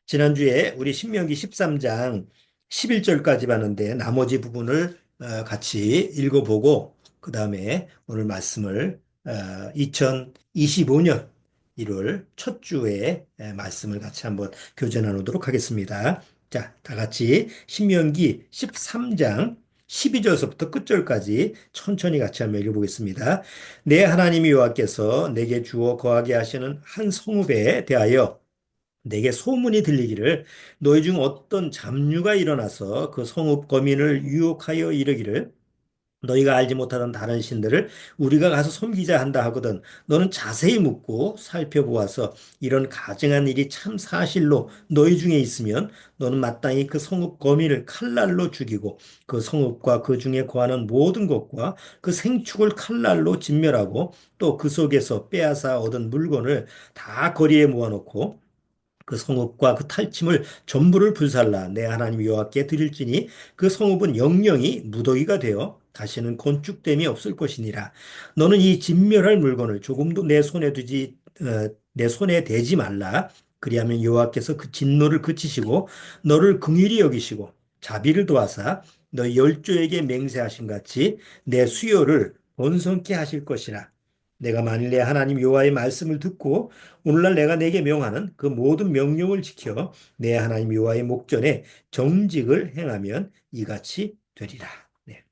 지난주에 우리 신명기 13장 11절까지 봤는데 나머지 부분을 같이 읽어보고 그 다음에 오늘 말씀을 2025년 1월 첫 주에 말씀을 같이 한번 교제 나누도록 하겠습니다. 자, 다 같이 신명기 13장 12절서부터 끝절까지 천천히 같이 한번 읽어보겠습니다. 내 하나님 여호와께서 내게 주어 거하게 하시는 한 성읍에 대하여 내게 소문이 들리기를 너희 중 어떤 잡류가 일어나서 그 성읍 거민을 유혹하여 이르기를 너희가 알지 못하던 다른 신들을 우리가 가서 섬기자 한다 하거든 너는 자세히 묻고 살펴보아서 이런 가증한 일이 참 사실로 너희 중에 있으면 너는 마땅히 그 성읍 거민을 칼날로 죽이고 그 성읍과 그 중에 거하는 모든 것과 그 생축을 칼날로 진멸하고 또 그 속에서 빼앗아 얻은 물건을 다 거리에 모아놓고 그 성읍과 그 탈취물 전부를 불살라 내 하나님 여호와께 드릴지니 그 성읍은 영영이 무더기가 되어 다시는 건축됨이 없을 것이니라. 너는 이 진멸할 물건을 조금도 내 손에 대지 말라. 그리하면 여호와께서 그 진노를 그치시고 너를 긍휼히 여기시고 자비를 도와사 너희 열조에게 맹세하신 같이 내 수요를 번성케 하실 것이라. 내가 만일에 하나님 여호와의 말씀을 듣고 오늘날 내가 내게 명하는 그 모든 명령을 지켜 내 하나님 여호와의 목전에 정직을 행하면 이같이 되리라. 네.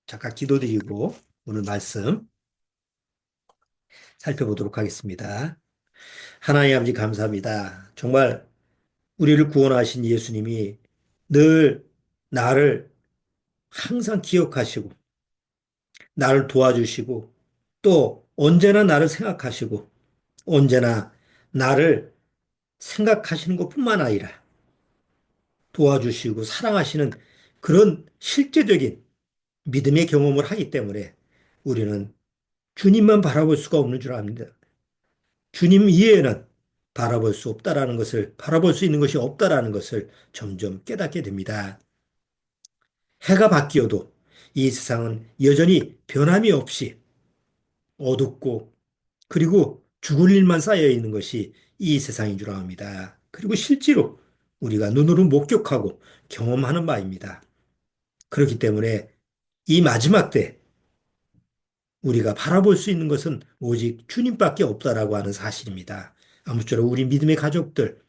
잠깐 기도드리고 오늘 말씀 살펴보도록 하겠습니다. 하나님 아버지 감사합니다. 정말 우리를 구원하신 예수님이 늘 나를 항상 기억하시고 나를 도와주시고 또 언제나 나를 생각하시고 언제나 나를 생각하시는 것뿐만 아니라 도와주시고 사랑하시는 그런 실제적인 믿음의 경험을 하기 때문에 우리는 주님만 바라볼 수가 없는 줄 압니다. 주님 이외에는 바라볼 수 없다라는 것을, 바라볼 수 있는 것이 없다라는 것을 점점 깨닫게 됩니다. 해가 바뀌어도 이 세상은 여전히 변함이 없이 어둡고 그리고 죽을 일만 쌓여 있는 것이 이 세상인 줄 압니다. 그리고 실제로 우리가 눈으로 목격하고 경험하는 바입니다. 그렇기 때문에 이 마지막 때 우리가 바라볼 수 있는 것은 오직 주님밖에 없다라고 하는 사실입니다. 아무쪼록 우리 믿음의 가족들,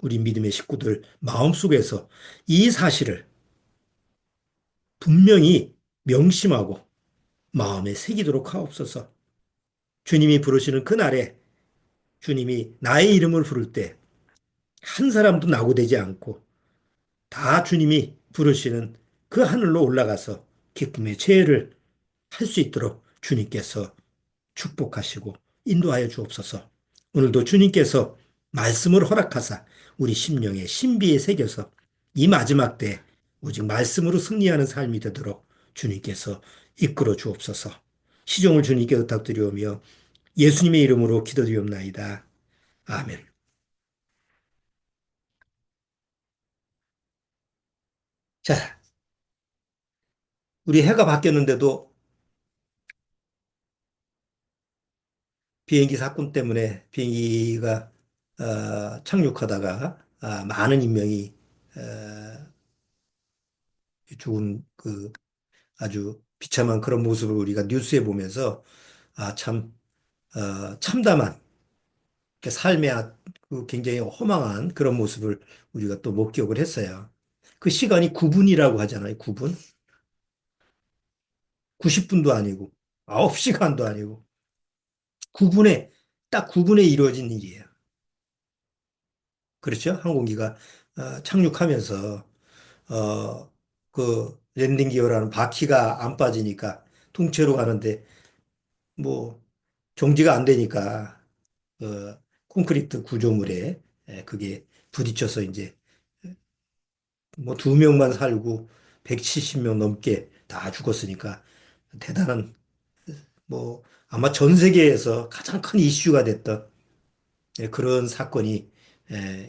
우리 믿음의 식구들 마음속에서 이 사실을 분명히 명심하고 마음에 새기도록 하옵소서. 주님이 부르시는 그날에 주님이 나의 이름을 부를 때 한 사람도 낙오되지 않고 다 주님이 부르시는 그 하늘로 올라가서 기쁨의 제회를 할 수 있도록 주님께서 축복하시고 인도하여 주옵소서. 오늘도 주님께서 말씀을 허락하사 우리 심령의 신비에 새겨서 이 마지막 때 오직 말씀으로 승리하는 삶이 되도록 주님께서 이끌어 주옵소서. 시종을 주님께 부탁드리오며 예수님의 이름으로 기도드리옵나이다. 아멘. 자, 우리 해가 바뀌었는데도 비행기 사건 때문에 비행기가 착륙하다가 많은 인명이 죽은 그 아주 비참한 그런 모습을 우리가 뉴스에 보면서 참 참담한 그 삶의 그 굉장히 허망한 그런 모습을 우리가 또 목격을 했어요. 그 시간이 9분이라고 하잖아요. 9분? 90분도 아니고 9시간도 아니고 9분에 딱 9분에 이루어진 일이에요. 그렇죠? 항공기가 착륙하면서 그 랜딩 기어라는 바퀴가 안 빠지니까 통째로 가는데 뭐 정지가 안 되니까 콘크리트 구조물에 그게 부딪혀서 이제 뭐 두 명만 살고 170명 넘게 다 죽었으니까 대단한 뭐 아마 전 세계에서 가장 큰 이슈가 됐던 그런 사건이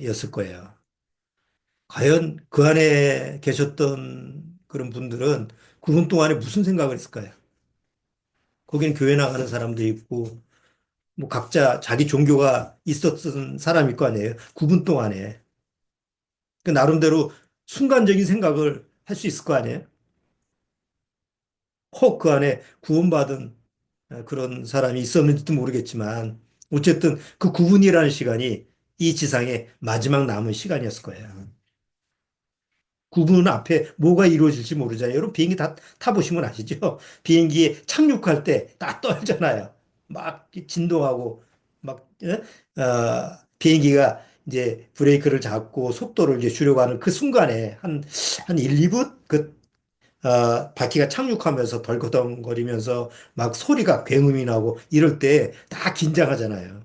였을 거예요. 과연 그 안에 계셨던 그런 분들은 그분 동안에 무슨 생각을 했을까요? 거기는 교회 나가는 사람도 있고 뭐 각자 자기 종교가 있었던 사람일 거 아니에요. 9분 동안에. 그 나름대로 순간적인 생각을 할 수 있을 거 아니에요. 혹 그 안에 구원받은 그런 사람이 있었는지도 모르겠지만 어쨌든 그 9분이라는 시간이 이 지상의 마지막 남은 시간이었을 거예요. 9분 앞에 뭐가 이루어질지 모르잖아요. 여러분 비행기 다 타보시면 아시죠? 비행기에 착륙할 때 다 떨잖아요. 막 진동하고 막 비행기가 이제 브레이크를 잡고 속도를 이제 줄여고 하는 그 순간에 한 1, 2분 바퀴가 착륙하면서 덜거덩거리면서 막 소리가 굉음이 나고 이럴 때 다 긴장하잖아요.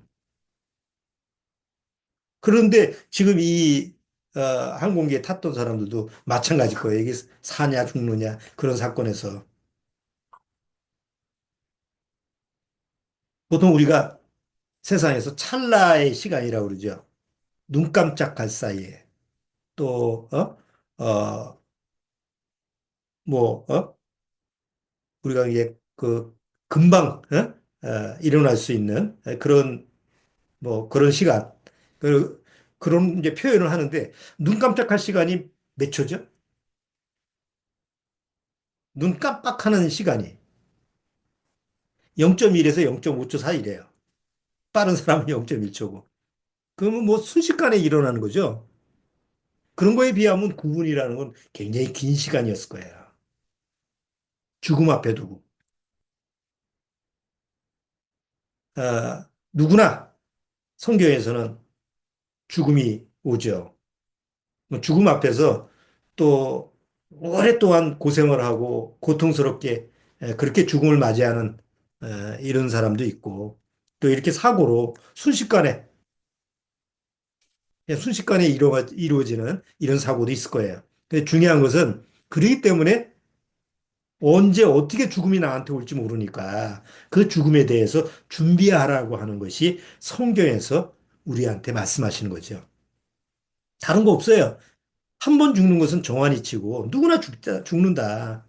그런데 지금 이 항공기에 탔던 사람들도 마찬가지일 거예요. 이게 사냐 죽느냐 그런 사건에서 보통 우리가 세상에서 찰나의 시간이라고 그러죠. 눈 깜짝할 사이에 또 뭐, 우리가 이게 그 금방 일어날 수 있는 그런 뭐 그런 시간 그런 이제 표현을 하는데 눈 깜짝할 시간이 몇 초죠? 눈 깜빡하는 시간이 0.1에서 0.5초 사이래요. 빠른 사람은 0.1초고. 그러면 뭐 순식간에 일어나는 거죠. 그런 거에 비하면 9분이라는 건 굉장히 긴 시간이었을 거예요. 죽음 앞에 두고. 누구나 성경에서는 죽음이 오죠. 뭐 죽음 앞에서 또 오랫동안 고생을 하고 고통스럽게 그렇게 죽음을 맞이하는 이런 사람도 있고 또 이렇게 사고로 순식간에 그냥 순식간에 이루어지는 이런 사고도 있을 거예요. 근데 중요한 것은 그러기 때문에 언제 어떻게 죽음이 나한테 올지 모르니까 그 죽음에 대해서 준비하라고 하는 것이 성경에서 우리한테 말씀하시는 거죠. 다른 거 없어요. 한 번 죽는 것은 정한이치고 누구나 죽는다.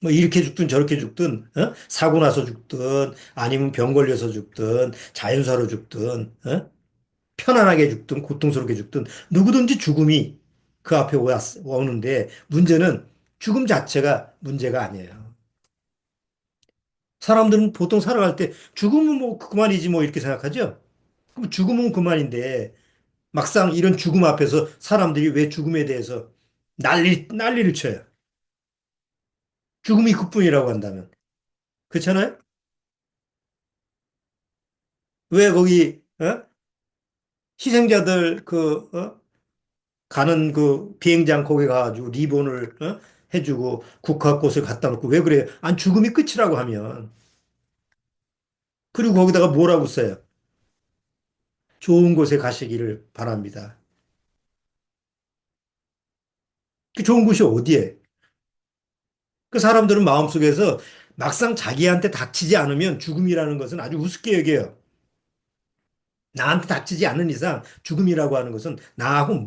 뭐 이렇게 죽든 저렇게 죽든 사고 나서 죽든 아니면 병 걸려서 죽든 자연사로 죽든 편안하게 죽든 고통스럽게 죽든 누구든지 죽음이 그 앞에 오는데 문제는 죽음 자체가 문제가 아니에요. 사람들은 보통 살아갈 때 죽으면 뭐 그만이지 뭐 이렇게 생각하죠. 그럼 죽으면 그만인데 막상 이런 죽음 앞에서 사람들이 왜 죽음에 대해서 난리를 쳐요. 죽음이 그뿐이라고 한다면. 그렇잖아요? 왜 거기 희생자들 가는 그 비행장 거기 가가지고 리본을 해주고 국화꽃을 갖다 놓고 왜 그래요? 안 죽음이 끝이라고 하면 그리고 거기다가 뭐라고 써요? 좋은 곳에 가시기를 바랍니다. 그 좋은 곳이 어디에? 그 사람들은 마음속에서 막상 자기한테 닥치지 않으면 죽음이라는 것은 아주 우습게 여겨요. 나한테 닥치지 않는 이상 죽음이라고 하는 것은 나하고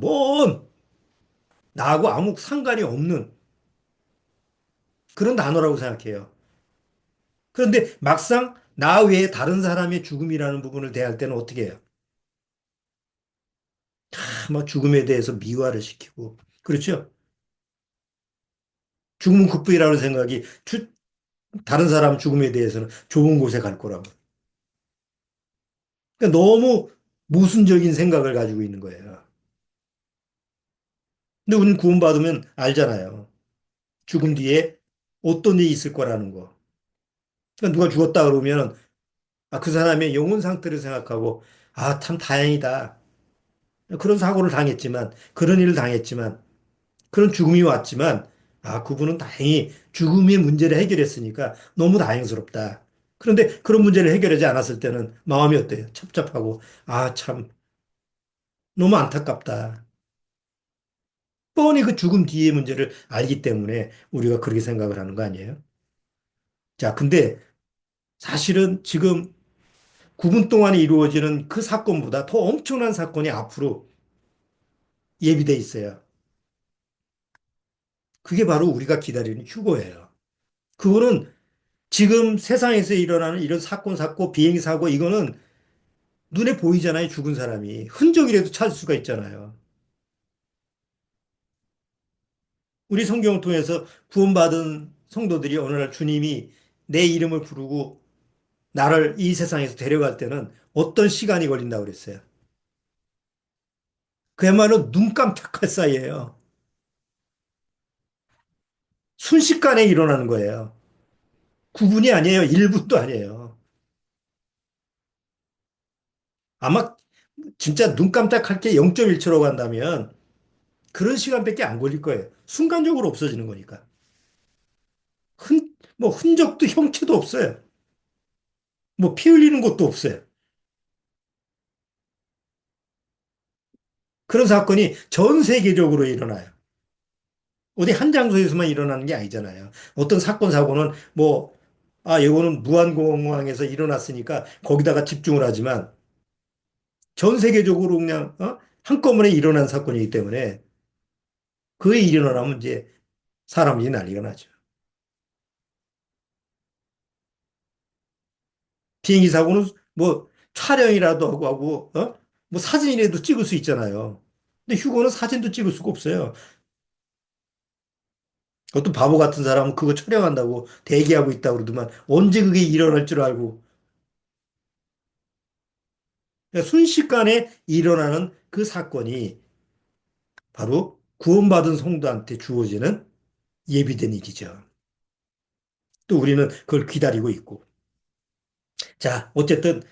아무 상관이 없는 그런 단어라고 생각해요. 그런데 막상 나 외에 다른 사람의 죽음이라는 부분을 대할 때는 어떻게 해요? 막 죽음에 대해서 미화를 시키고. 그렇죠? 죽음은 극복이라는 생각이 다른 사람 죽음에 대해서는 좋은 곳에 갈 거라고. 그러니까 너무 모순적인 생각을 가지고 있는 거예요. 근데 우리는 구원받으면 알잖아요. 죽음 뒤에 어떤 일이 있을 거라는 거. 그러니까 누가 죽었다 그러면 그 사람의 영혼 상태를 생각하고 참 다행이다. 그런 사고를 당했지만 그런 일을 당했지만 그런 죽음이 왔지만 그분은 다행히 죽음의 문제를 해결했으니까 너무 다행스럽다. 그런데 그런 문제를 해결하지 않았을 때는 마음이 어때요? 첩첩하고 참 너무 안타깝다. 뻔히 그 죽음 뒤의 문제를 알기 때문에 우리가 그렇게 생각을 하는 거 아니에요? 자, 근데 사실은 지금 9분 동안에 이루어지는 그 사건보다 더 엄청난 사건이 앞으로 예비돼 있어요. 그게 바로 우리가 기다리는 휴거예요. 그거는 지금 세상에서 일어나는 이런 사건, 사고, 비행기 사고, 이거는 눈에 보이잖아요. 죽은 사람이. 흔적이라도 찾을 수가 있잖아요. 우리 성경을 통해서 구원받은 성도들이 어느 날 주님이 내 이름을 부르고 나를 이 세상에서 데려갈 때는 어떤 시간이 걸린다고 그랬어요. 그야말로 눈 깜짝할 사이에요. 순식간에 일어나는 거예요. 9분이 아니에요. 1분도 아니에요. 아마 진짜 눈 깜짝할 게 0.1초라고 한다면 그런 시간밖에 안 걸릴 거예요. 순간적으로 없어지는 거니까. 뭐 흔적도 형체도 없어요. 뭐 피 흘리는 것도 없어요. 그런 사건이 전 세계적으로 일어나요. 어디 한 장소에서만 일어나는 게 아니잖아요. 어떤 사건, 사고는 뭐, 아, 이거는 무안공항에서 일어났으니까 거기다가 집중을 하지만 전 세계적으로 그냥, 한꺼번에 일어난 사건이기 때문에 그에 일어나면 이제 사람이 난리가 나죠. 비행기 사고는 뭐 촬영이라도 하고, 뭐 사진이라도 찍을 수 있잖아요. 근데 휴거는 사진도 찍을 수가 없어요. 어떤 바보 같은 사람은 그거 촬영한다고 대기하고 있다고 그러더만 언제 그게 일어날 줄 알고 그러니까 순식간에 일어나는 그 사건이 바로 구원받은 성도한테 주어지는 예비된 일이죠. 또 우리는 그걸 기다리고 있고. 자, 어쨌든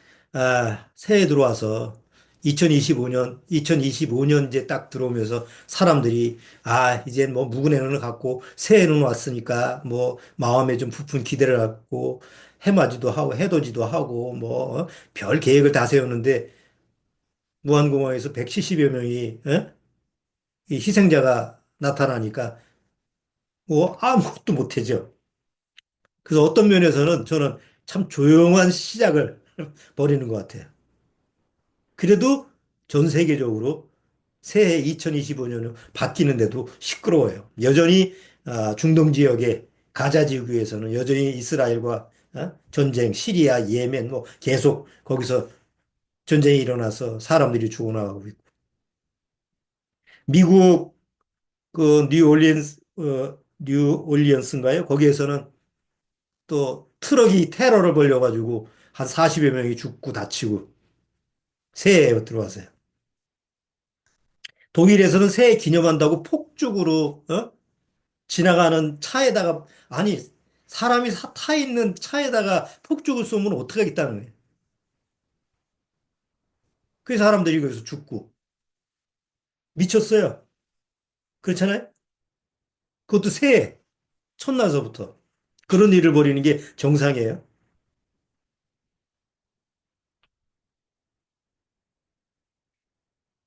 새해 들어와서 2025년 이제 딱 들어오면서 사람들이 이제 뭐 무근해는 갖고 새해는 왔으니까 뭐 마음에 좀 부푼 기대를 갖고 해맞이도 하고 해돋이도 하고 뭐 별 계획을 다 세웠는데 무안공항에서 170여 명이 이 희생자가 나타나니까 뭐 아무것도 못하죠. 그래서 어떤 면에서는 저는 참 조용한 시작을 벌이는 것 같아요. 그래도 전 세계적으로 새해 2025년은 바뀌는데도 시끄러워요. 여전히 중동 지역의 가자 지구에서는 여전히 이스라엘과 전쟁, 시리아, 예멘 뭐 계속 거기서 전쟁이 일어나서 사람들이 죽어나가고 있고 미국 그 뉴올리언스인가요? 거기에서는 또 트럭이 테러를 벌여가지고 한 40여 명이 죽고 다치고 새해에 들어왔어요. 독일에서는 새해 기념한다고 폭죽으로 지나가는 차에다가 아니 사람이 타 있는 차에다가 폭죽을 쏘면 어떻게 하겠다는 거예요. 그 사람들이 거기서 죽고 미쳤어요. 그렇잖아요? 그것도 새해 첫날서부터 그런 일을 벌이는 게 정상이에요.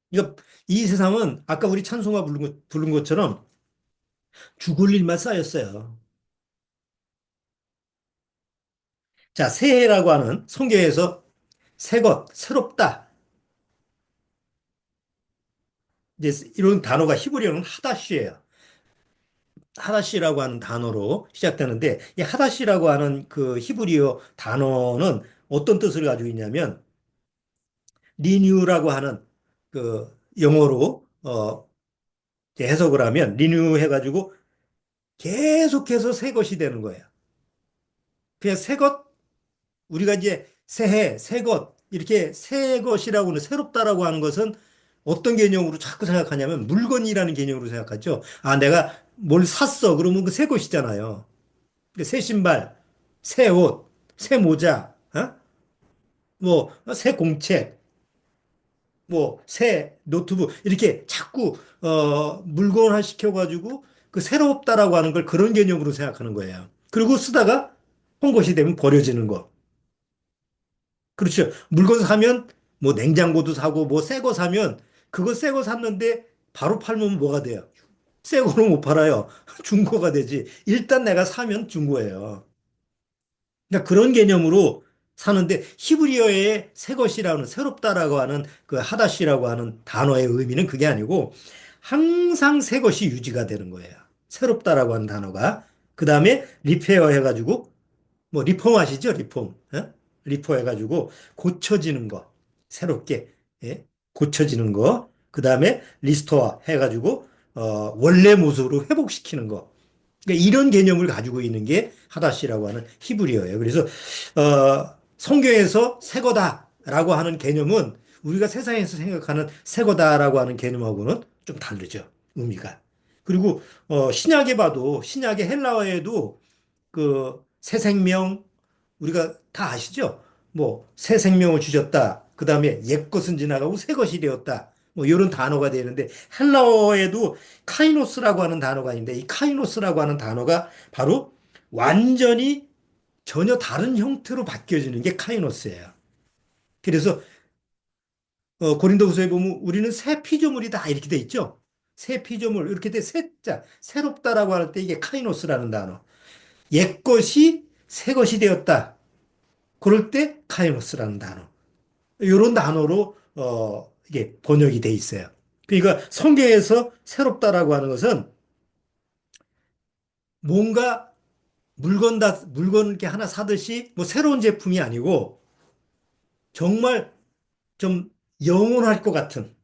그러니까 이 세상은 아까 우리 찬송가 부른 것처럼 죽을 일만 쌓였어요. 자, 새해라고 하는 성경에서 새 것, 새롭다. 이제 이런 단어가 히브리어는 하다시예요. 하다시라고 하는 단어로 시작되는데 이 하다시라고 하는 그 히브리어 단어는 어떤 뜻을 가지고 있냐면 리뉴라고 하는 그 영어로 이제 해석을 하면 리뉴 해가지고 계속해서 새 것이 되는 거예요. 그냥 새 것, 우리가 이제 새해, 새 것, 이렇게 새 것이라고 하는 새롭다라고 하는 것은 어떤 개념으로 자꾸 생각하냐면 물건이라는 개념으로 생각하죠. 내가 뭘 샀어. 그러면 그 새 것이잖아요. 새 신발, 새 옷, 새 모자, 뭐, 새 공책, 뭐, 새 노트북, 이렇게 자꾸, 물건화 시켜가지고 그 새롭다라고 하는 걸 그런 개념으로 생각하는 거예요. 그리고 쓰다가 헛것이 되면 버려지는 거. 그렇죠. 물건 사면 뭐 냉장고도 사고 뭐 새 거 사면 그거 새 거 샀는데 바로 팔면 뭐가 돼요? 새 거는 못 팔아요. 중고가 되지. 일단 내가 사면 중고예요. 그러니까 그런 개념으로 사는데 히브리어의 새 것이라는 새롭다라고 하는 그 하다시라고 하는 단어의 의미는 그게 아니고 항상 새 것이 유지가 되는 거예요. 새롭다라고 하는 단어가. 그 다음에 리페어 해가지고 뭐 리폼 아시죠? 리폼. 어? 리폼 해가지고 고쳐지는 거. 새롭게 예? 고쳐지는 거. 그다음에 리스토어 해가지고 원래 모습으로 회복시키는 거. 그러니까 이런 개념을 가지고 있는 게 하다시라고 하는 히브리어예요. 그래서 성경에서 새 거다라고 하는 개념은 우리가 세상에서 생각하는 새 거다라고 하는 개념하고는 좀 다르죠. 의미가. 그리고 신약에 봐도 신약의 헬라어에도 그 새 생명 우리가 다 아시죠? 뭐 새 생명을 주셨다. 그다음에 옛 것은 지나가고 새 것이 되었다. 뭐 이런 단어가 되는데 헬라어에도 카이노스라고 하는 단어가 있는데 이 카이노스라고 하는 단어가 바로 완전히 전혀 다른 형태로 바뀌어지는 게 카이노스예요. 그래서 고린도후서에 보면 우리는 새 피조물이다 이렇게 돼 있죠. 새 피조물 이렇게 돼 새자 새롭다라고 할 때 이게 카이노스라는 단어. 옛 것이 새 것이 되었다. 그럴 때 카이노스라는 단어. 이런 단어로 이게 번역이 돼 있어요. 그러니까 성경에서 새롭다라고 하는 것은 뭔가 물건 이렇게 하나 사듯이 뭐 새로운 제품이 아니고 정말 좀 영원할 것 같은.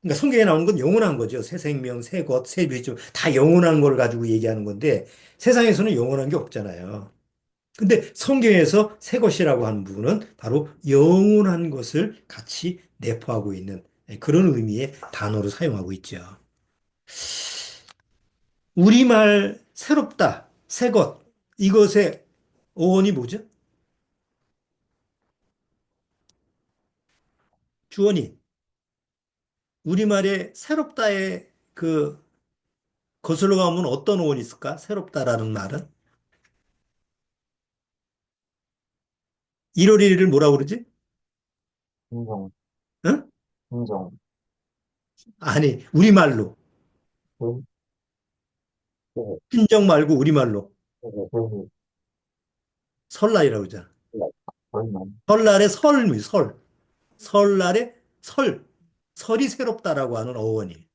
그러니까 성경에 나오는 건 영원한 거죠. 새 생명, 새 것, 새 비좀 다 영원한 걸 가지고 얘기하는 건데 세상에서는 영원한 게 없잖아요. 근데 성경에서 새 것이라고 하는 부분은 바로 영원한 것을 같이 내포하고 있는 그런 의미의 단어로 사용하고 있죠. 우리말 새롭다, 새 것, 이것의 어원이 뭐죠? 주어니. 우리말에 새롭다의 그 거슬러 가면 어떤 어원이 있을까? 새롭다라는 말은? 1월 1일을 뭐라고 그러지? 인정, 응? 인정. 아니, 우리말로. 그, 그, 친정 말고 우리말로. 그, 설날이라고 그러잖아. 저희는, 설날의 설미, 설. 설날의 설. 설이 새롭다라고 하는 어원이.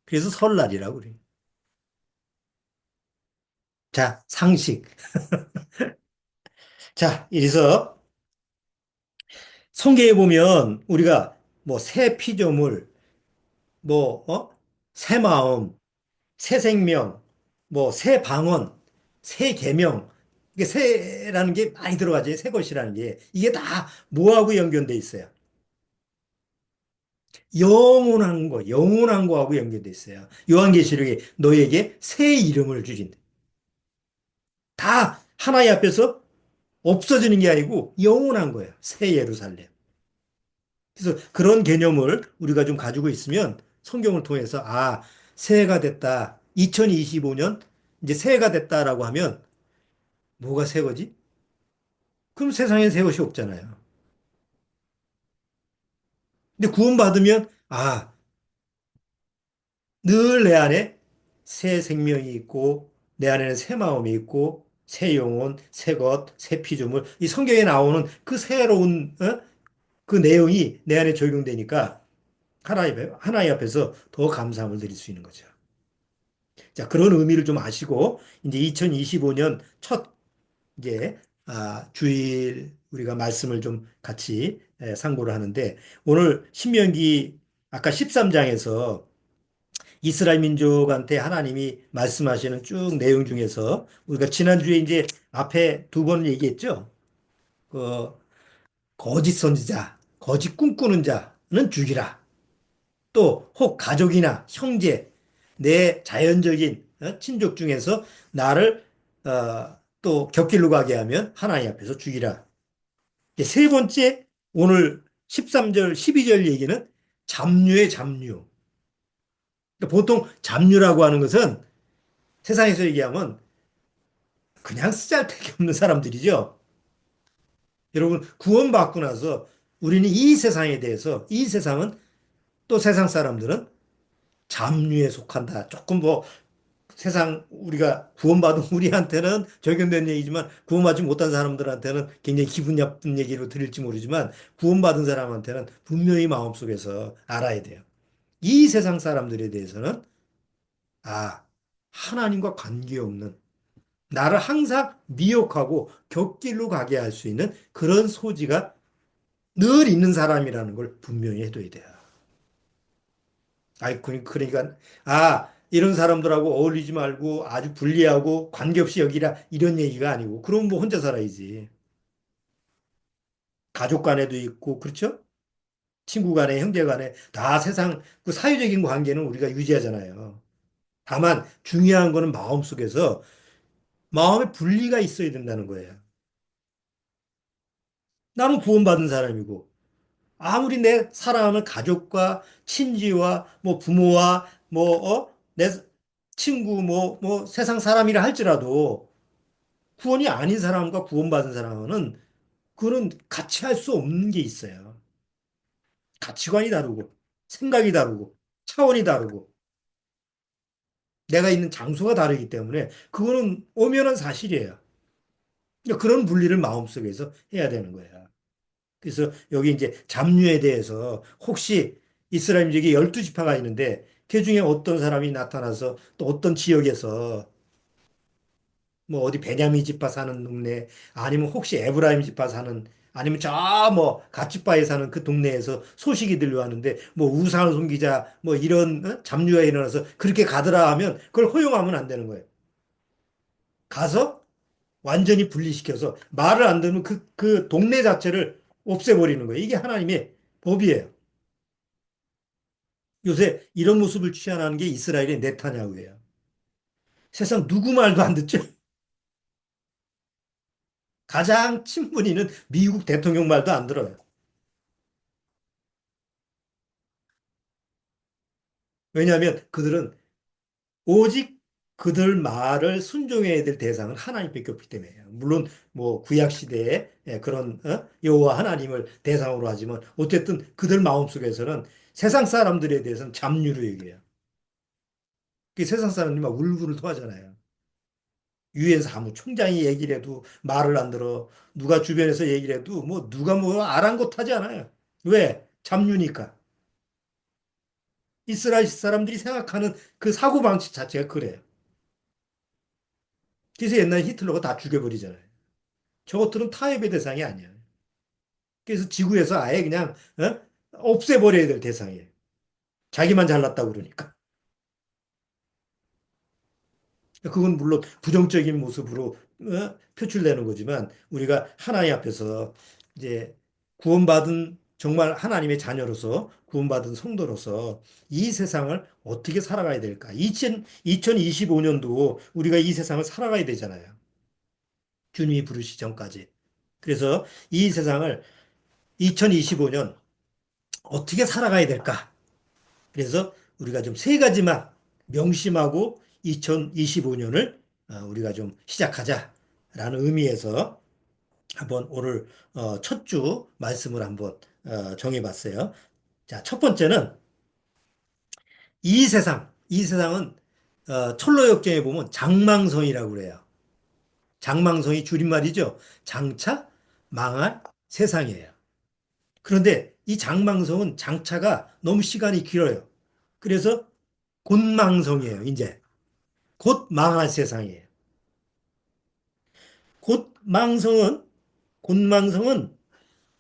그래서 설날이라고 그래요. 자, 상식. 자, 이래서 성경에 보면 우리가 뭐 새 피조물, 뭐, 새 마음, 새 생명, 뭐 새 방언, 새 계명. 이게 새라는 게 많이 들어가죠. 새 것이라는 게. 이게 다 뭐하고 연결돼 있어요? 영원한 거, 영원한 거하고 연결돼 있어요. 요한계시록에 너에게 새 이름을 주신다. 다 하나님 앞에서 없어지는 게 아니고 영원한 거예요. 새 예루살렘. 그래서 그런 개념을 우리가 좀 가지고 있으면 성경을 통해서 새해가 됐다. 2025년 이제 새해가 됐다라고 하면 뭐가 새 거지? 그럼 세상에 새 것이 없잖아요. 근데 구원받으면 늘 내 안에 새 생명이 있고 내 안에는 새 마음이 있고 새 영혼, 새 것, 새 피조물 이 성경에 나오는 그 새로운 그 내용이 내 안에 적용되니까 하나님 앞에서 더 감사함을 드릴 수 있는 거죠. 자, 그런 의미를 좀 아시고 이제 2025년 첫 이제 주일 우리가 말씀을 좀 같이 상고를 하는데 오늘 신명기 아까 13장에서 이스라엘 민족한테 하나님이 말씀하시는 쭉 내용 중에서 우리가 지난주에 이제 앞에 두 번 얘기했죠. 그 거짓 선지자, 거짓 꿈꾸는 자는 죽이라. 또 혹 가족이나 형제, 내 자연적인 친족 중에서 나를 또 곁길로 가게 하면 하나님 앞에서 죽이라. 세 번째 오늘 13절, 12절 얘기는 잡류의 잡류. 그러니까 보통 잡류라고 하는 것은 세상에서 얘기하면 그냥 쓰잘데기 없는 사람들이죠. 여러분 구원받고 나서 우리는 이 세상에 대해서 이 세상은 또 세상 사람들은 잡류에 속한다. 조금 뭐 세상 우리가 구원받은 우리한테는 적용된 얘기지만 구원받지 못한 사람들한테는 굉장히 기분 나쁜 얘기로 들릴지 모르지만 구원받은 사람한테는 분명히 마음속에서 알아야 돼요. 이 세상 사람들에 대해서는 아, 하나님과 관계없는 나를 항상 미혹하고 곁길로 가게 할 수 있는 그런 소지가 늘 있는 사람이라는 걸 분명히 해둬야 돼요. 아이, 그러니까, 이런 사람들하고 어울리지 말고 아주 불리하고 관계없이 여기라 이런 얘기가 아니고, 그럼 뭐 혼자 살아야지. 가족 간에도 있고, 그렇죠? 친구 간에, 형제 간에, 다 세상, 그 사회적인 관계는 우리가 유지하잖아요. 다만, 중요한 거는 마음속에서, 마음의 분리가 있어야 된다는 거예요. 나는 구원받은 사람이고, 아무리 내 사랑하는 가족과 친지와 뭐 부모와 내 친구 뭐 세상 사람이라 할지라도 구원이 아닌 사람과 구원받은 사람은 그거는 같이 할 수 없는 게 있어요. 가치관이 다르고 생각이 다르고 차원이 다르고 내가 있는 장소가 다르기 때문에 그거는 엄연한 사실이에요. 그러니까 그런 분리를 마음속에서 해야 되는 거예요. 그래서 여기 이제 잡류에 대해서 혹시 이스라엘 민족이 12지파가 있는데 그 중에 어떤 사람이 나타나서 또 어떤 지역에서 뭐 어디 베냐민 지파 사는 동네 아니면 혹시 에브라임 지파 사는 아니면 저 뭐 갓지파에 사는 그 동네에서 소식이 들려왔는데 뭐 우상을 섬기자 뭐 이런 잡류가 일어나서 그렇게 가더라 하면 그걸 허용하면 안 되는 거예요. 가서 완전히 분리시켜서 말을 안 듣는 그 동네 자체를 없애버리는 거예요. 이게 하나님의 법이에요. 요새 이런 모습을 취하는 게 이스라엘의 네타냐후예요. 세상 누구 말도 안 듣죠. 가장 친분이는 미국 대통령 말도 안 들어요. 왜냐하면 그들은 오직 그들 말을 순종해야 될 대상은 하나님밖에 없기 때문이에요. 물론 뭐 구약 시대에 그런 여호와 하나님을 대상으로 하지만 어쨌든 그들 마음속에서는 세상 사람들에 대해서는 잡류로 얘기해요. 그 세상 사람들이 막 울분을 토하잖아요. 유엔 사무총장이 얘기를 해도 말을 안 들어. 누가 주변에서 얘기를 해도 뭐 누가 뭐 아랑곳하지 않아요. 왜? 잡류니까. 이스라엘 사람들이 생각하는 그 사고방식 자체가 그래요. 그래서 옛날 히틀러가 다 죽여버리잖아요. 저것들은 타협의 대상이 아니에요. 그래서 지구에서 아예 그냥 없애버려야 될 대상이에요. 자기만 잘났다고 그러니까. 그건 물론 부정적인 모습으로 표출되는 거지만 우리가 하나님 앞에서 이제 구원받은 정말 하나님의 자녀로서 구원받은 성도로서 이 세상을 어떻게 살아가야 될까? 2025년도 우리가 이 세상을 살아가야 되잖아요. 주님이 부르시기 전까지. 그래서 이 세상을 2025년 어떻게 살아가야 될까? 그래서 우리가 좀 세 가지만 명심하고 2025년을 우리가 좀 시작하자라는 의미에서 한번 오늘 첫 주 말씀을 한번 정해봤어요. 자, 첫 번째는 이 세상은 철로역정에 보면 장망성이라고 그래요. 장망성이 줄임말이죠. 장차 망할 세상이에요. 그런데 이 장망성은 장차가 너무 시간이 길어요. 그래서 곤망성이에요, 이제. 곧 망할 세상이에요. 곧 망성은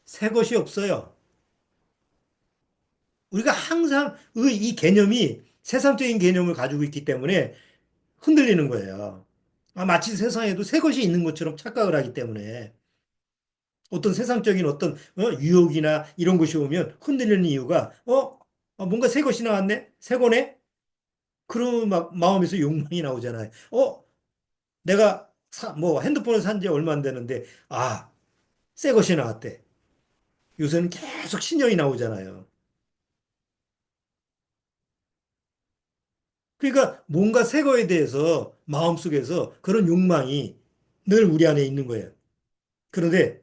새 것이 없어요. 우리가 항상 이 개념이 세상적인 개념을 가지고 있기 때문에 흔들리는 거예요. 마치 세상에도 새 것이 있는 것처럼 착각을 하기 때문에 어떤 세상적인 어떤 유혹이나 이런 것이 오면 흔들리는 이유가 뭔가 새 것이 나왔네? 새 거네? 그러면 막 마음에서 욕망이 나오잖아요. 내가 뭐 핸드폰을 산지 얼마 안 되는데 새 것이 나왔대. 요새는 계속 신형이 나오잖아요. 그러니까 뭔가 새 거에 대해서 마음속에서 그런 욕망이 늘 우리 안에 있는 거예요. 그런데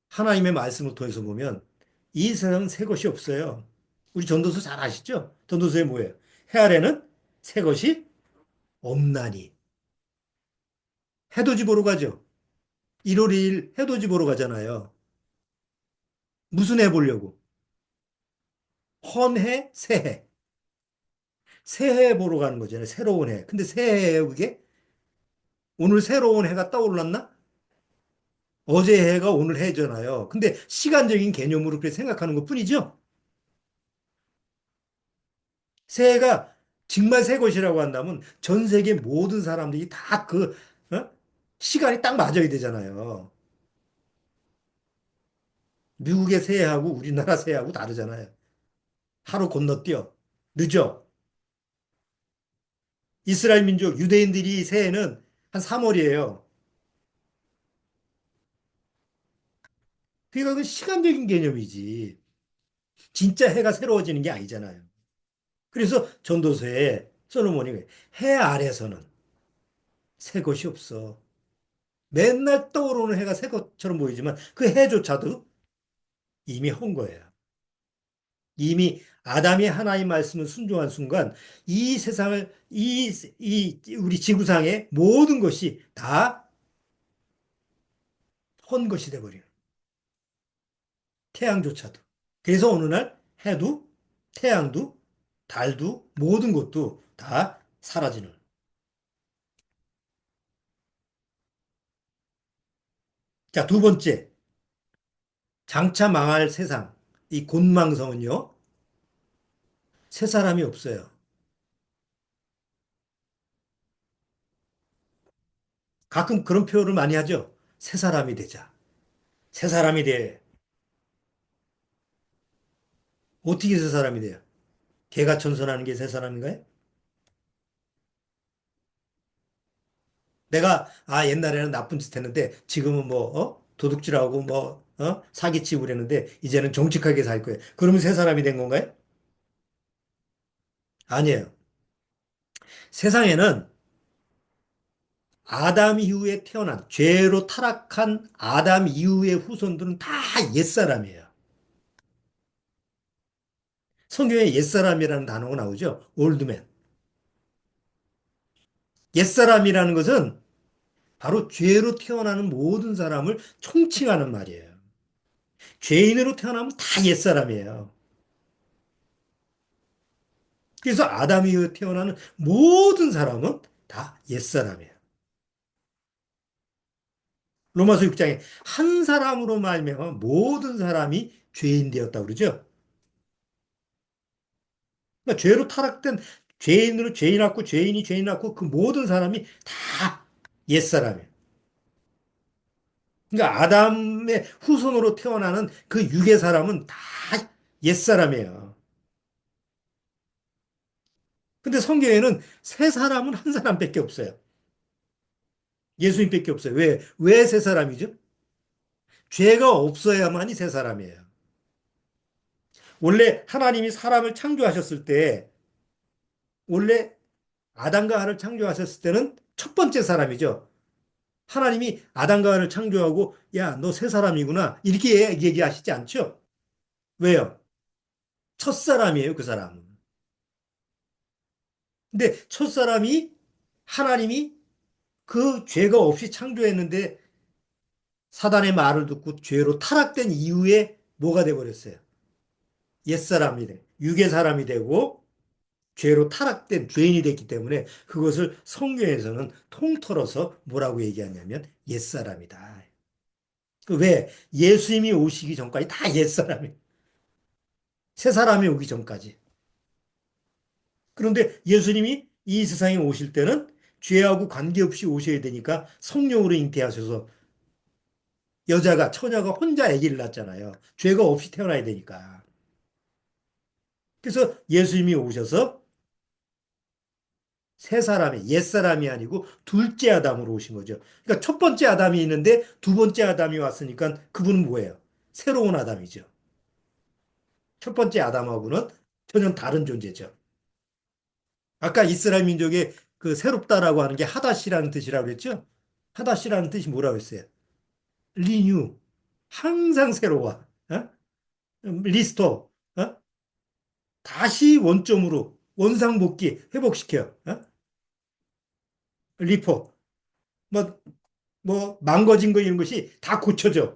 하나님의 말씀을 통해서 보면 이 세상은 새 것이 없어요. 우리 전도서 잘 아시죠? 전도서에 뭐예요? 해 아래는 새 것이 없나니. 해돋이 보러 가죠. 1월 2일 해돋이 보러 가잖아요. 무슨 해 보려고? 헌해, 새해. 새해 보러 가는 거잖아요. 새로운 해. 근데 새해예요, 그게? 오늘 새로운 해가 떠올랐나? 어제 해가 오늘 해잖아요. 근데 시간적인 개념으로 그렇게 생각하는 것 뿐이죠. 새해가 정말 새 것이라고 한다면 전 세계 모든 사람들이 다 어? 시간이 딱 맞아야 되잖아요. 미국의 새해하고 우리나라 새해하고 다르잖아요. 하루 건너뛰어. 늦어. 이스라엘 민족, 유대인들이 새해는 한 3월이에요. 그러니까 그 시간적인 개념이지. 진짜 해가 새로워지는 게 아니잖아요. 그래서 전도서에 솔로몬이 해 아래서는 새 것이 없어. 맨날 떠오르는 해가 새 것처럼 보이지만 그 해조차도 이미 헌 거예요. 이미 아담이 하나님 말씀을 순종한 순간 이 세상을 우리 지구상의 모든 것이 다 헌 것이 돼버려요. 태양조차도. 그래서 어느 날 해도 태양도 달도 모든 것도 다 사라지는. 자, 두 번째. 장차 망할 세상. 이 곤망성은요. 새 사람이 없어요. 가끔 그런 표현을 많이 하죠. 새 사람이 되자. 새 사람이 돼. 어떻게 새 사람이 돼요? 개가 천선하는 게 새 사람인가요? 내가 옛날에는 나쁜 짓 했는데 지금은 도둑질하고 사기치고 그랬는데 이제는 정직하게 살 거예요. 그러면 새 사람이 된 건가요? 아니에요. 세상에는 아담 이후에 태어난 죄로 타락한 아담 이후의 후손들은 다 옛사람이에요. 성경에 옛사람이라는 단어가 나오죠. 올드맨. 옛사람이라는 것은 바로 죄로 태어나는 모든 사람을 총칭하는 말이에요. 죄인으로 태어나면 다 옛사람이에요. 그래서 아담 이후에 태어나는 모든 사람은 다 옛사람이에요. 로마서 6장에 한 사람으로 말미암아 모든 사람이 죄인 되었다고 그러죠. 그러니까 죄로 타락된 죄인으로 죄인 낳고 죄인이 죄인 낳고 그 모든 사람이 다 옛사람이에요. 그러니까 아담의 후손으로 태어나는 그 육의 사람은 다 옛사람이에요. 근데 성경에는 새 사람은 한 사람밖에 없어요. 예수님밖에 없어요. 왜 새 사람이죠? 죄가 없어야만이 새 사람이에요. 원래 하나님이 사람을 창조하셨을 때, 원래 아담과 하와를 창조하셨을 때는 첫 번째 사람이죠. 하나님이 아담과 하와를 창조하고, 야, 너 새 사람이구나. 이렇게 얘기하시지 않죠? 왜요? 첫 사람이에요, 그 사람은. 근데 첫 사람이 하나님이 그 죄가 없이 창조했는데 사단의 말을 듣고 죄로 타락된 이후에 뭐가 돼버렸어요? 옛사람이 돼. 육의 사람이 되고 죄로 타락된 죄인이 됐기 때문에 그것을 성경에서는 통틀어서 뭐라고 얘기하냐면 옛사람이다. 왜? 예수님이 오시기 전까지 다 옛사람이에요. 새 사람이 오기 전까지. 그런데 예수님이 이 세상에 오실 때는 죄하고 관계없이 오셔야 되니까 성령으로 잉태하셔서 여자가, 처녀가 혼자 아기를 낳잖아요. 죄가 없이 태어나야 되니까. 그래서 예수님이 오셔서 새 사람이, 옛 사람이 아니고 둘째 아담으로 오신 거죠. 그러니까 첫 번째 아담이 있는데 두 번째 아담이 왔으니까 그분은 뭐예요? 새로운 아담이죠. 첫 번째 아담하고는 전혀 다른 존재죠. 아까 이스라엘 민족의 그 새롭다라고 하는 게 하다시라는 뜻이라고 그랬죠? 하다시라는 뜻이 뭐라고 했어요? 리뉴. 항상 새로워. 어? 리스토. 어? 다시 원점으로 원상복귀 회복시켜. 어? 리포. 뭐, 망가진 거 이런 것이 다 고쳐져.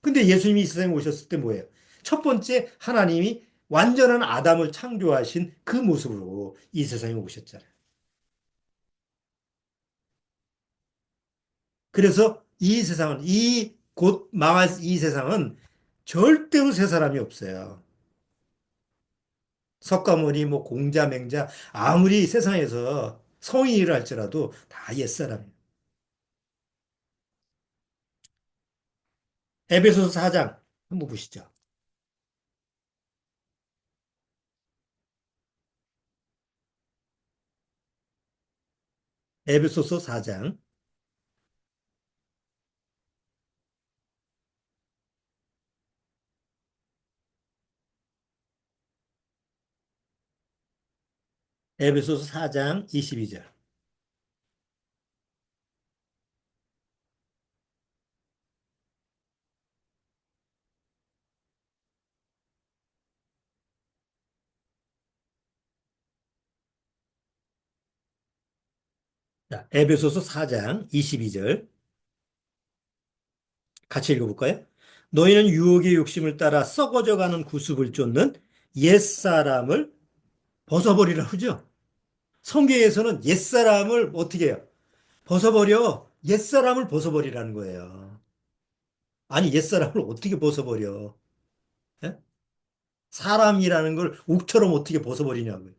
근데 예수님이 이 세상에 오셨을 때 뭐예요? 첫 번째 하나님이 완전한 아담을 창조하신 그 모습으로 이 세상에 오셨잖아요. 그래서 이 세상은, 이 곧 망할 이 세상은 절대로 새 사람이 없어요. 석가모니, 뭐 공자, 맹자, 아무리 세상에서 성인이라 할지라도 다 옛사람이에요. 에베소서 4장 한번 보시죠. 에베소서 4장. 에베소서 4장 22절. 자, 에베소서 4장 22절. 같이 읽어볼까요? 너희는 유혹의 욕심을 따라 썩어져가는 구습을 쫓는 옛사람을 벗어버리라 하죠. 성경에서는 옛사람을 어떻게 해요? 벗어버려. 옛사람을 벗어버리라는 거예요. 아니, 옛사람을 어떻게 벗어버려? 예? 사람이라는 걸 옥처럼 어떻게 벗어버리냐고요.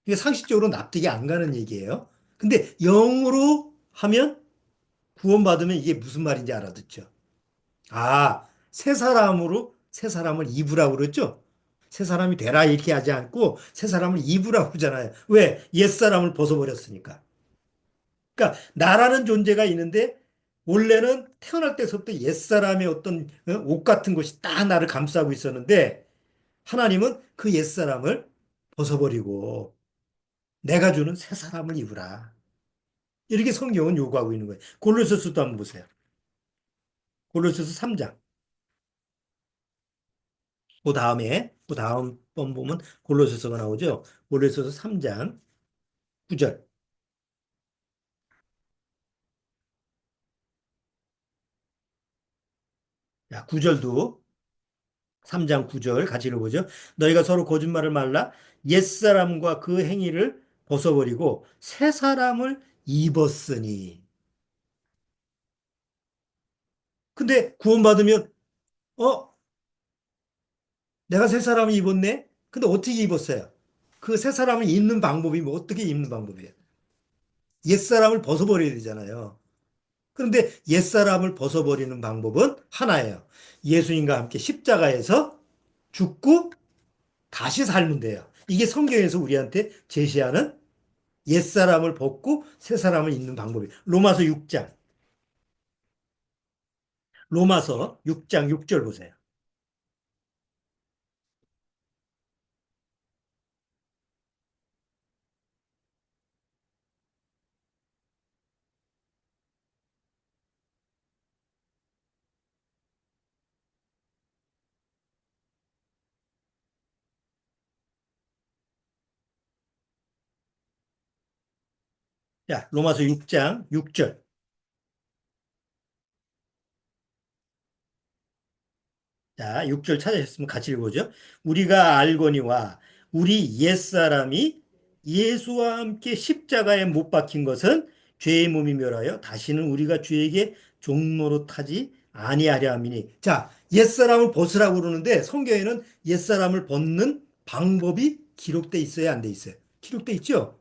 이게 상식적으로 납득이 안 가는 얘기예요. 근데 영으로 하면 구원받으면 이게 무슨 말인지 알아듣죠. 아, 새 사람으로 새 사람을 입으라고 그랬죠? 새 사람이 되라 이렇게 하지 않고 새 사람을 입으라고 그러잖아요. 왜? 옛 사람을 벗어버렸으니까. 그러니까 나라는 존재가 있는데 원래는 태어날 때서부터 옛 사람의 어떤 옷 같은 것이 딱 나를 감싸고 있었는데 하나님은 그 옛 사람을 벗어버리고 내가 주는 새 사람을 입으라. 이렇게 성경은 요구하고 있는 거예요. 골로새서도 한번 보세요. 골로새서 3장. 그 다음 번 보면 골로새서가 나오죠. 골로새서 3장 9절. 자, 9절도 3장 9절 같이 읽어보죠. 너희가 서로 거짓말을 말라 옛사람과 그 행위를 벗어버리고 새 사람을 입었으니. 근데 구원받으면 어? 내가 새 사람을 입었네? 근데 어떻게 입었어요? 그 새 사람을 입는 방법이 뭐 어떻게 입는 방법이에요? 옛사람을 벗어버려야 되잖아요. 그런데 옛사람을 벗어버리는 방법은 하나예요. 예수님과 함께 십자가에서 죽고 다시 살면 돼요. 이게 성경에서 우리한테 제시하는 옛사람을 벗고 새사람을 입는 방법이에요. 로마서 6장. 로마서 6장 6절 보세요. 자, 로마서 6장 6절. 자, 6절 찾으셨으면 같이 읽어보죠. 우리가 알거니와 우리 옛사람이 예수와 함께 십자가에 못 박힌 것은 죄의 몸이 멸하여 다시는 우리가 죄에게 종로로 타지 아니하려 함이니. 자, 옛사람을 벗으라고 그러는데 성경에는 옛사람을 벗는 방법이 기록돼 있어야 안 돼 있어요. 기록돼 있죠?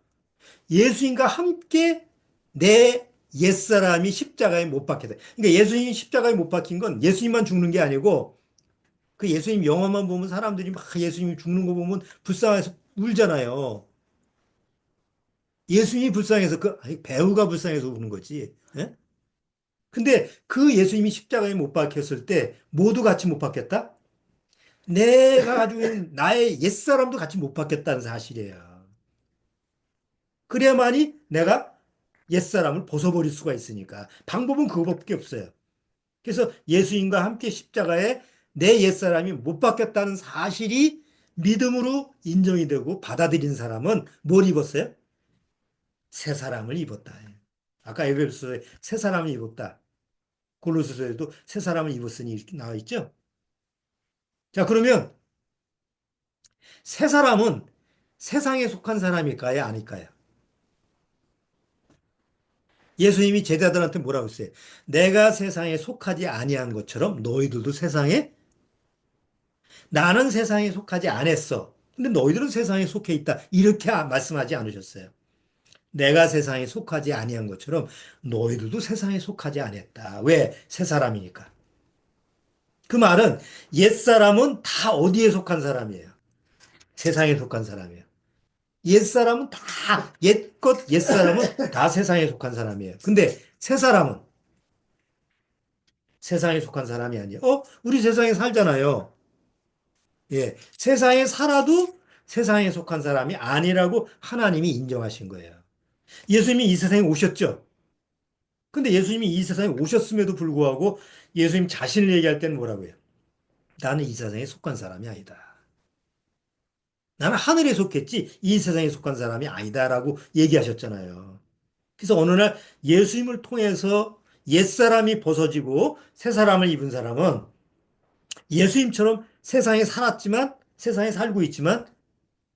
예수님과 함께 내 옛사람이 십자가에 못 박혀서. 그러니까 예수님이 십자가에 못 박힌 건 예수님만 죽는 게 아니고 그 예수님 영화만 보면 사람들이 막 예수님이 죽는 거 보면 불쌍해서 울잖아요. 예수님이 불쌍해서 아니, 배우가 불쌍해서 우는 거지. 예? 근데 그 예수님이 십자가에 못 박혔을 때 모두 같이 못 박혔다? 내가 가지고 있는 나의 옛사람도 같이 못 박혔다는 사실이에요. 그래야만이 내가 옛사람을 벗어버릴 수가 있으니까. 방법은 그거밖에 없어요. 그래서 예수님과 함께 십자가에 내 옛사람이 못 박혔다는 사실이 믿음으로 인정이 되고 받아들인 사람은 뭘 입었어요? 새 사람을 입었다. 아까 에베소서에 새 사람을 입었다. 골로새서에도 새 사람을 입었으니 이렇게 나와 있죠. 자, 그러면 새 사람은 세상에 속한 사람일까요? 아닐까요? 예수님이 제자들한테 뭐라고 했어요? 내가 세상에 속하지 아니한 것처럼 너희들도 세상에 나는 세상에 속하지 않았어. 근데 너희들은 세상에 속해 있다. 이렇게 말씀하지 않으셨어요. 내가 세상에 속하지 아니한 것처럼 너희들도 세상에 속하지 않았다. 왜? 새 사람이니까. 그 말은 옛사람은 다 어디에 속한 사람이에요? 세상에 속한 사람이에요. 옛사람은 다 옛것 옛사람은 다 세상에 속한 사람이에요. 근데 새 사람은 세상에 속한 사람이 아니에요. 우리 세상에 살잖아요. 예. 세상에 살아도 세상에 속한 사람이 아니라고 하나님이 인정하신 거예요. 예수님이 이 세상에 오셨죠. 근데 예수님이 이 세상에 오셨음에도 불구하고 예수님 자신을 얘기할 때는 뭐라고 해요? 나는 이 세상에 속한 사람이 아니다. 나는 하늘에 속했지 이 세상에 속한 사람이 아니다라고 얘기하셨잖아요. 그래서 어느 날 예수님을 통해서 옛사람이 벗어지고 새 사람을 입은 사람은 예수님처럼 세상에 살았지만 세상에 살고 있지만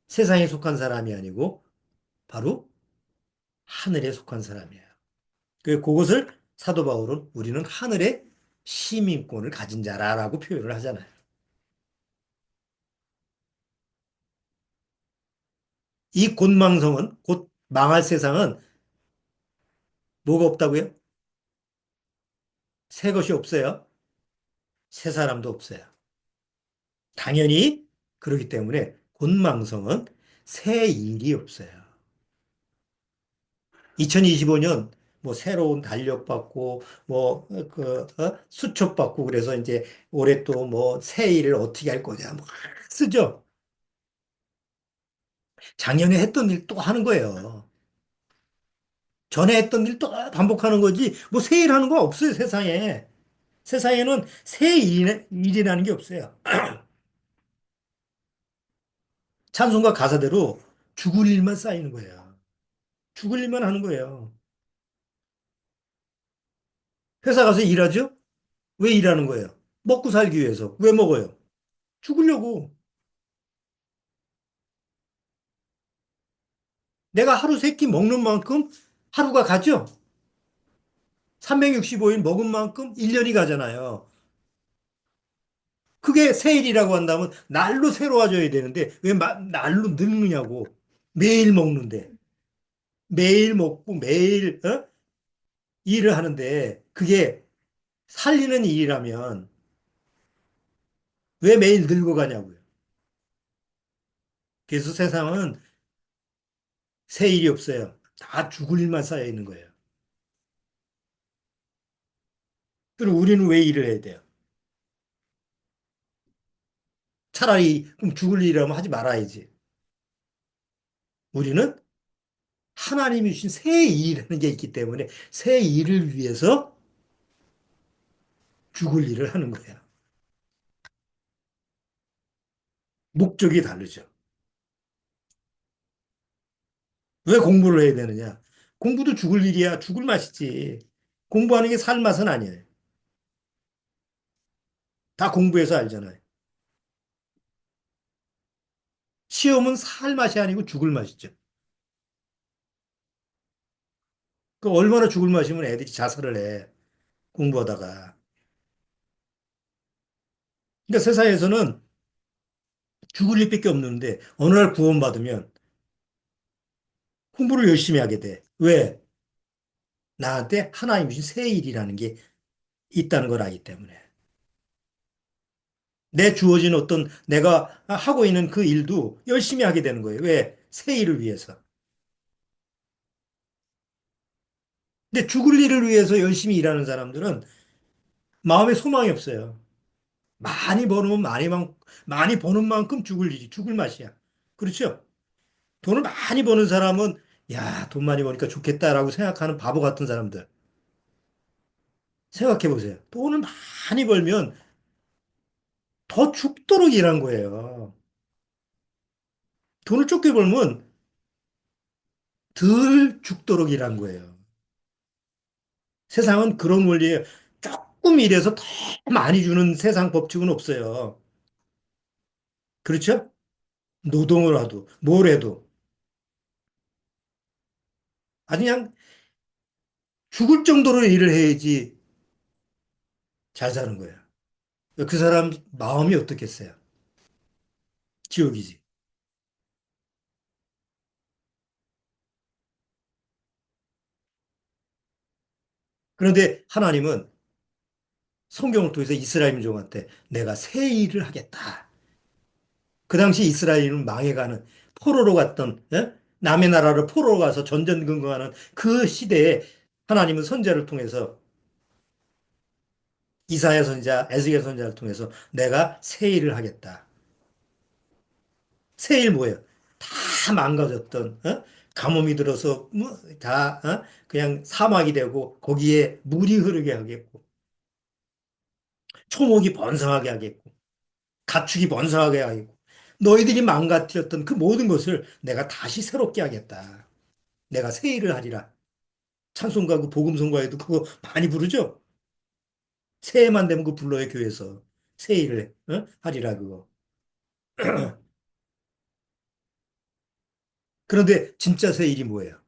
세상에 속한 사람이 아니고 바로 하늘에 속한 사람이에요. 그것을 사도 바울은 우리는 하늘의 시민권을 가진 자라라고 표현을 하잖아요. 이 곧망성은 곧 망할 세상은 뭐가 없다고요? 새 것이 없어요. 새 사람도 없어요. 당연히 그렇기 때문에 곧망성은 새 일이 없어요. 2025년 뭐 새로운 달력 받고 수첩 받고 그래서 이제 올해 또 뭐 새 일을 어떻게 할 거냐 뭐 쓰죠. 작년에 했던 일 또 하는 거예요. 전에 했던 일 또 반복하는 거지 뭐 새 일 하는 거 없어요 세상에. 세상에는 새 일이라는 게 없어요. 찬송가 가사대로 죽을 일만 쌓이는 거예요. 죽을 일만 하는 거예요. 회사 가서 일하죠? 왜 일하는 거예요? 먹고 살기 위해서. 왜 먹어요? 죽으려고. 내가 하루 세 끼 먹는 만큼 하루가 가죠? 365일 먹은 만큼 1년이 가잖아요. 그게 세일이라고 한다면 날로 새로워져야 되는데 왜 날로 늙느냐고. 매일 먹는데. 매일 먹고 매일 일을 하는데 그게 살리는 일이라면 왜 매일 늙어가냐고요. 그래서 세상은 새 일이 없어요. 다 죽을 일만 쌓여 있는 거예요. 그럼 우리는 왜 일을 해야 돼요? 차라리 그럼 죽을 일이라면 하지 말아야지. 우리는 하나님이 주신 새 일이라는 게 있기 때문에 새 일을 위해서 죽을 일을 하는 거야. 목적이 다르죠. 왜 공부를 해야 되느냐? 공부도 죽을 일이야. 죽을 맛이지. 공부하는 게 살 맛은 아니에요. 다 공부해서 알잖아요. 시험은 살 맛이 아니고 죽을 맛이죠. 그 얼마나 죽을 맛이면 애들이 자살을 해. 공부하다가. 그러니까 세상에서는 죽을 일밖에 없는데 어느 날 구원받으면 공부를 열심히 하게 돼. 왜? 나한테 하나님 주신 새 일이라는 게 있다는 걸 알기 때문에. 내 주어진 어떤 내가 하고 있는 그 일도 열심히 하게 되는 거예요. 왜? 새 일을 위해서. 근데 죽을 일을 위해서 열심히 일하는 사람들은 마음에 소망이 없어요. 많이 버는 많이 버는 만큼 죽을 일이, 죽을 맛이야. 그렇죠? 돈을 많이 버는 사람은 야, 돈 많이 버니까 좋겠다라고 생각하는 바보 같은 사람들. 생각해 보세요. 돈을 많이 벌면 더 죽도록 일한 거예요. 돈을 적게 벌면 덜 죽도록 일한 거예요. 세상은 그런 원리에 조금 일해서 더 많이 주는 세상 법칙은 없어요. 그렇죠? 노동을 하도, 뭘 해도. 아주 그냥 죽을 정도로 일을 해야지 잘 사는 거야. 그 사람 마음이 어떻겠어요? 지옥이지. 그런데 하나님은 성경을 통해서 이스라엘 민족한테 내가 새 일을 하겠다. 그 당시 이스라엘은 망해가는 포로로 갔던 남의 나라로 포로로 가서 전전긍긍하는 그 시대에 하나님은 선지자를 통해서 이사야 선지자, 에스겔 선지자를 통해서 내가 새 일을 하겠다. 새 일 뭐예요? 다 망가졌던 가뭄이 들어서 뭐 다 그냥 사막이 되고 거기에 물이 흐르게 하겠고 초목이 번성하게 하겠고 가축이 번성하게 하겠고 너희들이 망가뜨렸던 그 모든 것을 내가 다시 새롭게 하겠다. 내가 새 일을 하리라. 찬송가 그 복음성가에도 그거 많이 부르죠? 새해만 되면 그 불러요 교회에서 새 일을 하리라 그거. 그런데 진짜 새 일이 뭐예요?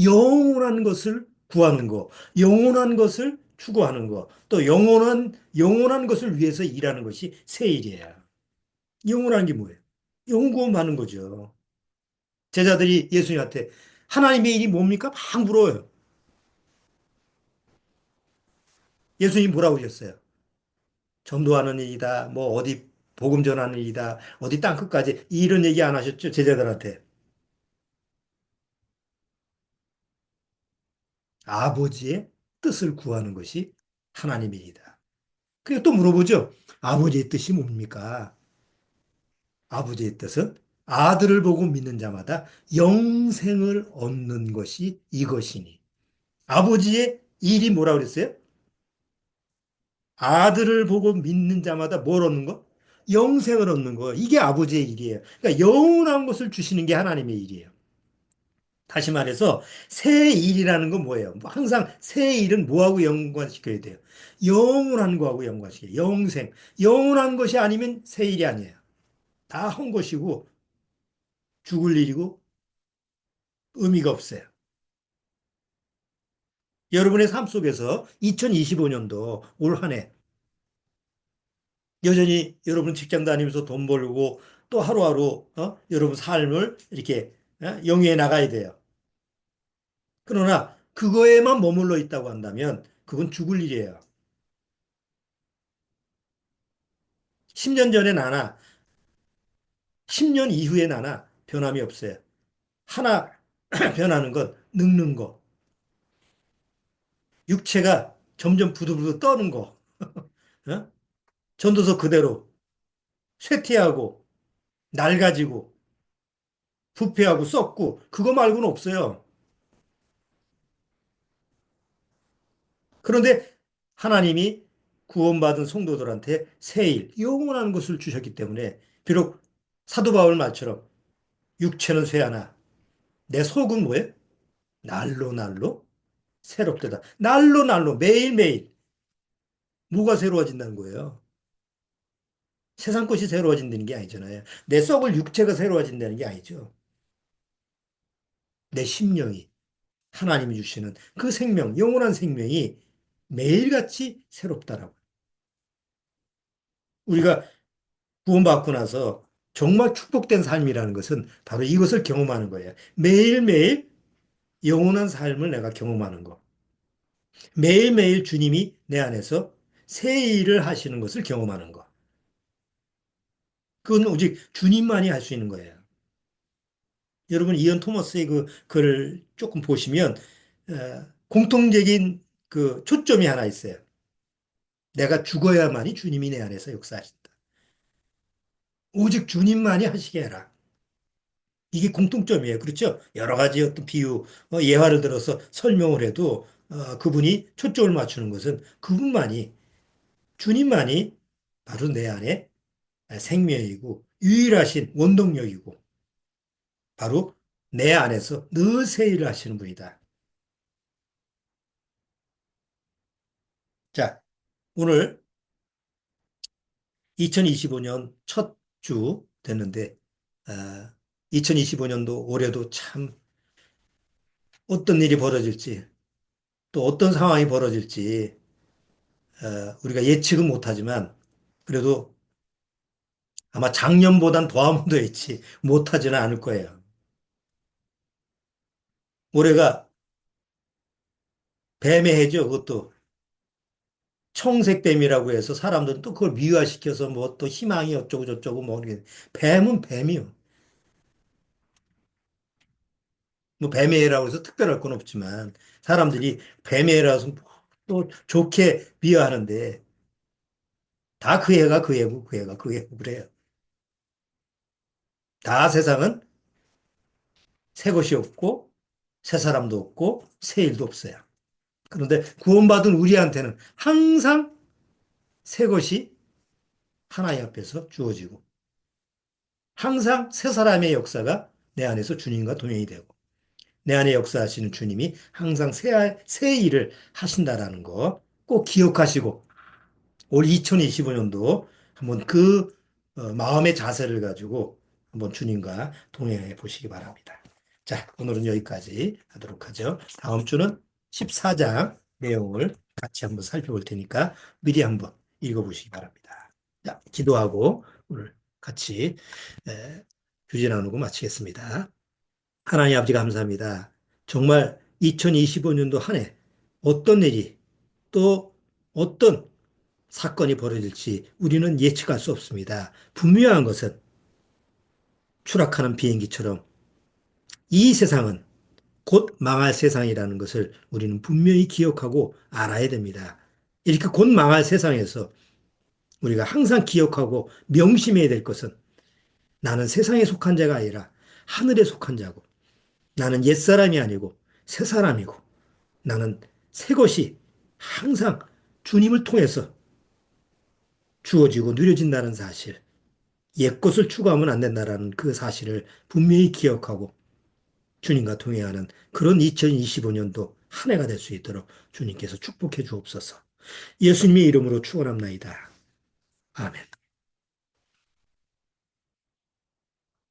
영원한 것을 구하는 거, 영원한 것을 추구하는 거, 또 영원한 것을 위해서 일하는 것이 새 일이에요. 영원한 게 뭐예요? 영원 구원 받는 거죠. 제자들이 예수님한테 하나님의 일이 뭡니까? 막 물어요. 예수님 뭐라고 하셨어요? 전도하는 일이다. 뭐 어디 복음 전하는 일이다. 어디 땅 끝까지 이런 얘기 안 하셨죠? 제자들한테. 아버지의 뜻을 구하는 것이 하나님의 일이다. 그리고 또 물어보죠. 아버지의 뜻이 뭡니까? 아버지의 뜻은 아들을 보고 믿는 자마다 영생을 얻는 것이 이것이니. 아버지의 일이 뭐라고 그랬어요? 아들을 보고 믿는 자마다 뭘 얻는 거? 영생을 얻는 거. 이게 아버지의 일이에요. 그러니까 영원한 것을 주시는 게 하나님의 일이에요. 다시 말해서 새 일이라는 건 뭐예요? 뭐 항상 새 일은 뭐하고 연관시켜야 돼요? 영원한 거하고 연관시켜요. 영생. 영원한 것이 아니면 새 일이 아니에요. 다 한 것이고 죽을 일이고 의미가 없어요. 여러분의 삶 속에서 2025년도 올 한 해 여전히 여러분 직장 다니면서 돈 벌고 또 하루하루 여러분 삶을 이렇게 영위해 나가야 돼요. 그러나 그거에만 머물러 있다고 한다면 그건 죽을 일이에요. 10년 전에 나나 10년 이후에 나나 변함이 없어요. 하나 변하는 건 늙는 거. 육체가 점점 부들부들 떠는 거. 어? 전도서 그대로 쇠퇴하고 낡아지고 부패하고 썩고 그거 말고는 없어요. 그런데 하나님이 구원받은 성도들한테 새일, 영원한 것을 주셨기 때문에 비록 사도 바울 말처럼 육체는 쇠하나 내 속은 뭐예요? 날로 날로 새롭되다. 날로 날로 매일매일 뭐가 새로워진다는 거예요? 세상 것이 새로워진다는 게 아니잖아요. 내 썩을 육체가 새로워진다는 게 아니죠. 내 심령이 하나님이 주시는 그 생명, 영원한 생명이 매일같이 새롭다라고. 우리가 구원받고 나서 정말 축복된 삶이라는 것은 바로 이것을 경험하는 거예요. 매일매일 영원한 삶을 내가 경험하는 거. 매일매일 주님이 내 안에서 새 일을 하시는 것을 경험하는 거. 그건 오직 주님만이 할 수 있는 거예요. 여러분, 이언 토머스의 그 글을 조금 보시면, 공통적인 그 초점이 하나 있어요. 내가 죽어야만이 주님이 내 안에서 역사하신다. 오직 주님만이 하시게 해라. 이게 공통점이에요. 그렇죠? 여러 가지 어떤 비유, 예화를 들어서 설명을 해도 그분이 초점을 맞추는 것은 그분만이, 주님만이 바로 내 안에 생명이고 유일하신 원동력이고 바로 내 안에서 늘 새 일을 하시는 분이다. 자, 오늘 2025년 첫 주 됐는데, 2025년도 올해도 참 어떤 일이 벌어질지 또 어떤 상황이 벌어질지 우리가 예측은 못하지만 그래도 아마 작년보단 더하면 더 있지 못하지는 않을 거예요. 올해가 뱀의 해죠. 그것도 청색뱀이라고 해서 사람들은 또 그걸 미화시켜서 뭐 또 희망이 어쩌고 저쩌고 뭐 이렇게 뱀은 뱀이요. 뭐 뱀의 해라고 해서 특별할 건 없지만 사람들이 뱀의 해라서 또 좋게 비하하는데 다 그 해가 그 해고 그 해가 그 해고 그래요. 다 세상은 새 것이 없고 새 사람도 없고 새 일도 없어요. 그런데 구원받은 우리한테는 항상 새 것이 하나님 앞에서 주어지고 항상 새 사람의 역사가 내 안에서 주님과 동행이 되고 내 안에 역사하시는 주님이 항상 새 일을 하신다라는 거 꼭 기억하시고 올 2025년도 한번 그 마음의 자세를 가지고 한번 주님과 동행해 보시기 바랍니다. 자, 오늘은 여기까지 하도록 하죠. 다음 주는 14장 내용을 같이 한번 살펴볼 테니까 미리 한번 읽어보시기 바랍니다. 자, 기도하고 오늘 같이 주제 나누고 마치겠습니다. 하나님 아버지 감사합니다. 정말 2025년도 한 해 어떤 일이 또 어떤 사건이 벌어질지 우리는 예측할 수 없습니다. 분명한 것은 추락하는 비행기처럼 이 세상은 곧 망할 세상이라는 것을 우리는 분명히 기억하고 알아야 됩니다. 이렇게 곧 망할 세상에서 우리가 항상 기억하고 명심해야 될 것은 나는 세상에 속한 자가 아니라 하늘에 속한 자고 나는 옛사람이 아니고 새사람이고 나는 새 것이 항상 주님을 통해서 주어지고 누려진다는 사실, 옛 것을 추구하면 안 된다라는 그 사실을 분명히 기억하고 주님과 동행하는 그런 2025년도 한 해가 될 수 있도록 주님께서 축복해 주옵소서. 예수님의 이름으로 축원합나이다. 아멘.